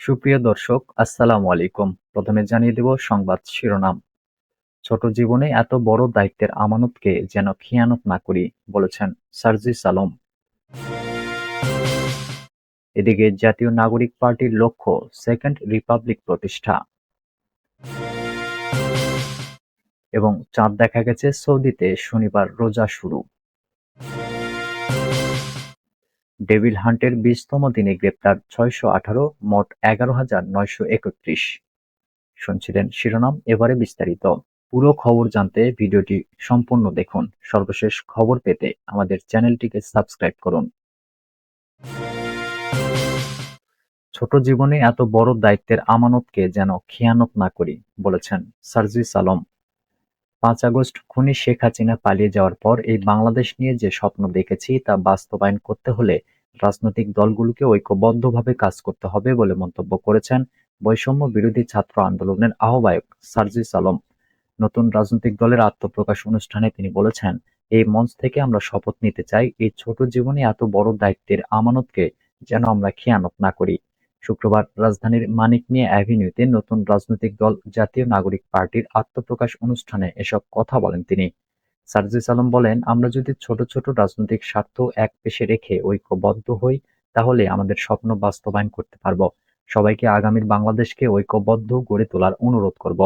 সুপ্রিয় দর্শক, আসসালামু আলাইকুম। প্রথমে জানিয়ে দেব সংবাদ শিরোনাম। ছোট জীবনে এত বড় দায়িত্বের আমানতকে যেন খেয়ানত না করি, বলেছেন সার্জিস আলম। এদিকে জাতীয় নাগরিক পার্টির লক্ষ্য সেকেন্ড রিপাবলিক প্রতিষ্ঠা এবং চাঁদ দেখা গেছে সৌদিতে শনিবার রোজা শুরু। ডেভিল হান্টের 20তম দিনে গ্রেপ্তার 618, মোট 11,931। শুনছিলেন শিরোনাম, এবারে বিস্তারিত। পুরো খবর জানতে ভিডিওটি সম্পূর্ণ দেখুন। সর্বশেষ খবর পেতে আমাদের চ্যানেলটিকে সাবস্ক্রাইব করুন। ছোট জীবনে এত বড় দায়িত্বের আমানতকে যেন খেয়ানত না করি, বলেছেন সার্জিস আলম। 5 আগস্ট খুনি শেখ হাসিনা পালিয়ে যাওয়ার পর এই বাংলাদেশ নিয়ে যে স্বপ্ন দেখেছি তা বাস্তবায়ন করতে হলে রাজনৈতিক দলগুলোকে ঐক্যবদ্ধভাবে কাজ করতে হবে বলে মন্তব্য করেছেন বৈষম্য বিরোধী ছাত্র আন্দোলনের আহ্বায়ক সার্জিস আলম। নতুন রাজনৈতিক দলের আত্মপ্রকাশ অনুষ্ঠানে তিনি বলেছেন, এই মঞ্চ থেকে আমরা শপথ নিতে চাই, এই ছোট জীবনে এত বড় দায়িত্বের আমানতকে যেন আমরা খেয়ানত না করি। শুক্রবার রাজধানীর মানিক মিয়া অ্যাভিনিউতে নতুন রাজনৈতিক দল জাতীয় নাগরিক পার্টির আত্মপ্রকাশ অনুষ্ঠানে এসব কথা বলেন তিনি। সার্জিস আলম বলেন, আমরা যদি ছোট ছোট রাজনৈতিক স্বার্থ এক পেশে রেখে ঐক্যবদ্ধ হই, তাহলে আমাদের স্বপ্ন বাস্তবায়ন করতে পারব। সবাইকে আগামীর বাংলাদেশকে ঐক্যবদ্ধ গড়ে তোলার অনুরোধ করব।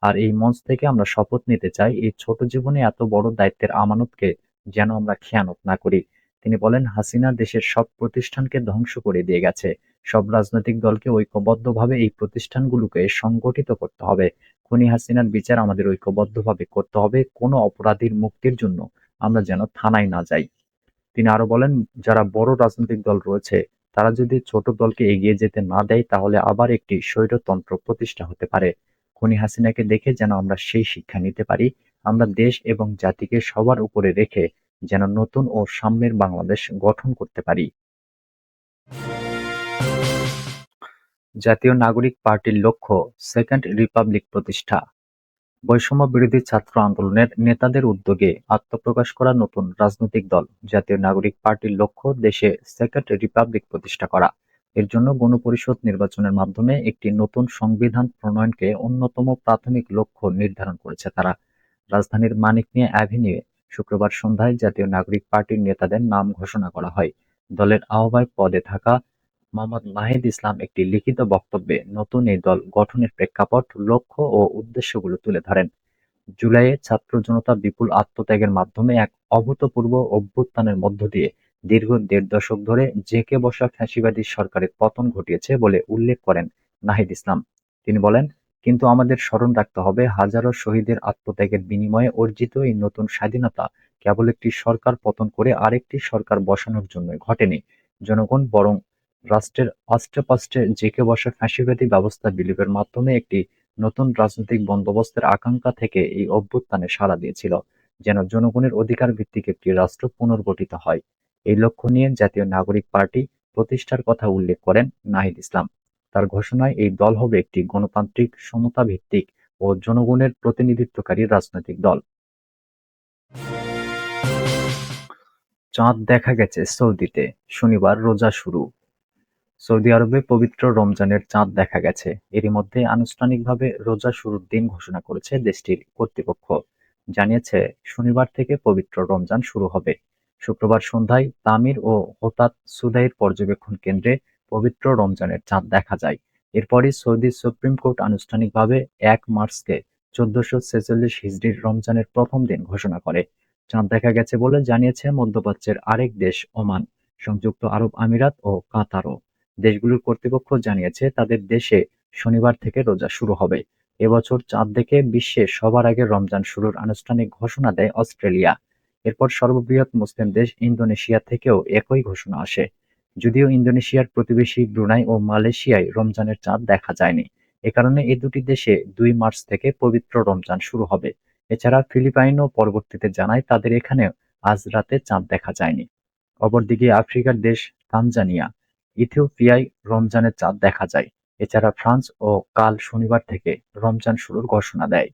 আর এই মঞ্চ থেকে আমরা শপথ নিতে চাই, এই ছোট জীবনে এত বড় দায়িত্বের আমানতকে যেন আমরা খেয়ানত না করি। তিনি বলেন, হাসিনা দেশের সব প্রতিষ্ঠানকে ধ্বংস করে দিয়ে গেছে। সব রাজনৈতিক দলকে ঐক্যবদ্ধভাবে এই প্রতিষ্ঠানগুলোকে সংগঠিত করতে হবে। খুনি হাসিনার বিচার আমাদের ঐক্যবদ্ধভাবে করতে হবে। কোনো অপরাধীর মুক্তির জন্য আমরা যেন থানায় না যাই। তিনি আরো বলেন, যারা বড় রাজনৈতিক দল রয়েছে তারা যদি ছোট দলকে এগিয়ে যেতে না দেয়, তাহলে আবার একটি স্বৈরতন্ত্র প্রতিষ্ঠা হতে পারে। খুনি হাসিনাকে দেখে যেন আমরা সেই শিক্ষা নিতে পারি। আমরা দেশ এবং জাতিকে সবার উপরে রেখে যেন নতুন ও সাম্যের বাংলাদেশ গঠন করতে পারি। জাতীয় নাগরিক পার্টির লক্ষ্য সেকেন্ড রিপাবলিক প্রতিষ্ঠা। বৈষম্য বিরোধী ছাত্র আন্দোলনের নেতাদের উদ্যোগে আত্মপ্রকাশ করা নতুন রাজনৈতিক দল জাতীয় নাগরিক পার্টির লক্ষ্য দেশে সেকেন্ড রিপাবলিক প্রতিষ্ঠা করা। এর জন্য গণপরিষদ নির্বাচনের মাধ্যমে একটি নতুন সংবিধান প্রণয়নকে অন্যতম প্রাথমিক লক্ষ্য নির্ধারণ করেছে তারা। রাজধানীর মানিক মিয়া অ্যাভিনিউয়ে শুক্রবার সন্ধ্যায় জাতীয় নাগরিক পার্টির নেতাদের নাম ঘোষণা করা হয়। দলের আহ্বায়ক পদে থাকা মোহাম্মদ নাহিদ ইসলাম একটি লিখিত বক্তব্যে নতুন এই দল গঠনের প্রেক্ষাপট, লক্ষ্য ও উদ্দেশ্যগুলো তুলে ধরেন। জুলাইয়ে ছাত্র জনতা বিপুল আত্মত্যাগের মাধ্যমে এক অভূতপূর্ব অভ্যুত্থানের মধ্য দিয়ে দীর্ঘ 1.5 দশক ধরে জেঁকে বসা ফ্যাসিবাদী সরকারের পতন ঘটিয়েছে বলে উল্লেখ করেন নাহিদ ইসলাম। তিনি বলেন, কিন্তু আমাদের স্মরণ রাখতে হবে, হাজারো শহীদের আত্মত্যাগের বিনিময়ে অর্জিত এই নতুন স্বাধীনতা কেবল একটি সরকার পতন করে আরেকটি সরকার বসানোর জন্য ঘটেনি। জনগণ বরং রাষ্ট্রের আষ্টেপৃষ্ঠে জেঁকে বসা ফ্যাসিবাদী ব্যবস্থা বিলোপের মাধ্যমে একটি নতুন রাজনৈতিক বন্দোবস্তের আকাঙ্ক্ষা থেকে এই অভ্যুত্থানে সাড়া দিয়েছিল, যেন জনগণের অধিকার ভিত্তিক একটি রাষ্ট্র পুনর্গঠিত হয়। এই লক্ষ্য নিয়ে জাতীয় নাগরিক পার্টি প্রতিষ্ঠার কথা উল্লেখ করেন নাহিদ ইসলাম। তার ঘোষণায় এই দল হবে একটি গণতান্ত্রিক, সমতা ভিত্তিক ও জনগণের প্রতিনিধিত্বকারী রাজনৈতিক দল। চাঁদ দেখা গেছে সৌদিতে, শনিবার রোজা শুরু। সৌদি আরবে পবিত্র রমজানের চাঁদ দেখা গেছে। এরই মধ্যে আনুষ্ঠানিকভাবে রোজা শুরুর দিন ঘোষণা করেছে দেশটির কর্তৃপক্ষ। জানিয়েছে, শনিবার থেকে পবিত্র রমজান শুরু হবে। শুক্রবার সন্ধ্যায় তামির ও হোতাত সুদাইর পর্যবেক্ষণ কেন্দ্রে পবিত্র রমজানের চাঁদ দেখা যায়। এরপরই সৌদি সুপ্রিম কোর্ট আনুষ্ঠানিকভাবে 1 মার্চকে 1446 হিজরির রমজানের প্রথম দিন ঘোষণা করে। চাঁদ দেখা গেছে বলে জানিয়েছে মধ্যপ্রাচ্যের আরেক দেশ ওমান, সংযুক্ত আরব আমিরাত ও কাতারও। দেশগুলোর কর্তৃপক্ষ জানিয়েছে, তাদের দেশে শনিবার থেকে রোজা শুরু হবে। এবছর চাঁদ দেখে বিশ্বে সবার আগে রমজান শুরুর আনুষ্ঠানিক ঘোষণা দেয় অস্ট্রেলিয়া। এরপর সর্ববৃহৎ মুসলিম দেশ ইন্দোনেশিয়া থেকেও একই ঘোষণা আসে। যদিও ইন্দোনেশিয়ার প্রতিবেশী ব্রুনাই ও মালয়েশিয়ায় রমজানের চাঁদ দেখা যায়নি। এ কারণে এই দুটি দেশে 2 মার্চ থেকে পবিত্র রমজান শুরু হবে। এছাড়া ফিলিপাইনও পরবর্তীতে জানায়, তাদের এখানেও আজ রাতে চাঁদ দেখা যায়নি। অপরদিকে আফ্রিকার দেশ তানজানিয়া, ইথিওপিয়ায় রমজানের চাঁদ দেখা যায়। এছাড়া ফ্রান্স ও কাল শনিবার থেকে রমজান শুরুর ঘোষণা দেয়।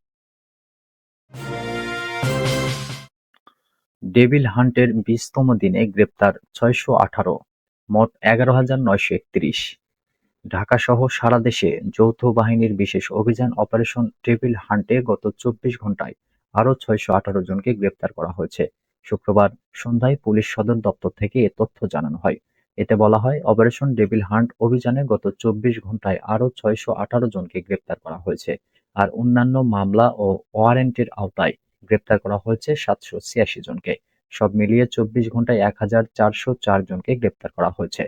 ডেভিল হান্টের 20তম দিনে গ্রেপ্তার 618, মোট 11,931। ঢাকাসহ সারা দেশে যৌথ বাহিনীর বিশেষ অভিযান অপারেশন টেবিল হান্টে গত ২৪ ঘণ্টায় আরও ৬১৮ জনকে গ্রেপ্তার করা হয়েছে। শুক্রবার সন্ধ্যায় পুলিশ সদর দপ্তর থেকে এ তথ্য জানানো হয়। এতে বলা হয়, অপারেশন ডেভিল হান্ট অভিযানে গত ২৪ ঘণ্টায় আরও ৬১৮ জনকে গ্রেপ্তার করা হয়েছে। আর অন্যান্য মামলা ও ওয়ারেন্টের আওতায় গ্রেপ্তার করা হয়েছে ৭৮৬ জনকে। সব মিলিয়ে ২৪ ঘণ্টায় ১,৪০৪ জনকে গ্রেপ্তার করা হয়েছে।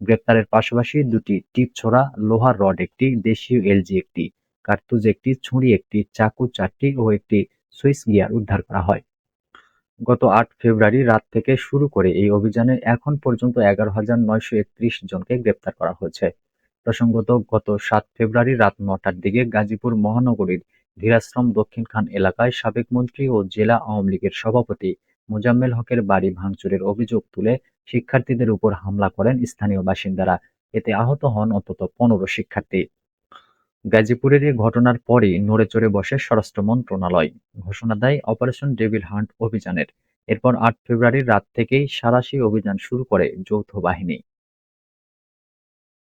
গ্রেপ্তারের পাশাপাশি দুটি টিপছোড়া লোহার রড একটি, দেশীয় এলজি একটি, কার্তুজ একটি, ছুরি একটি, চাকু ৪টি ও একটি সুইচ গিয়ার উদ্ধার করা হয়। গত ৮ ফেব্রুয়ারি রাত থেকে শুরু করে এই অভিযানে এখন পর্যন্ত ১১,৯৩১ জনকে গ্রেপ্তার করা হয়েছে। প্রসঙ্গত, গত ৭ ফেব্রুয়ারি রাত ৯টার দিকে গাজীপুর মহানগরীর ধীরাশ্রম দক্ষিণ খান এলাকায় সাবেক মন্ত্রী ও জেলা আওয়ামী লীগের সভাপতি মোজাম্মেল হকের বাড়ি ভাঙচুরের অভিযোগ তুলে শিক্ষার্থীদের উপর হামলা করেন স্থানীয় বাসিন্দারা। এতে আহত হন অন্তত ১৫ শিক্ষার্থী। গাজীপুরের এ ঘটনার পরই নড়েচড়ে বসে স্বরাষ্ট্র মন্ত্রণালয়, ঘোষণা দেয় অপারেশন ডেভিল হান্ট অভিযানের। এরপর ৮ ফেব্রুয়ারি রাত থেকেই সাঁড়াশি অভিযান শুরু করে যৌথ বাহিনী।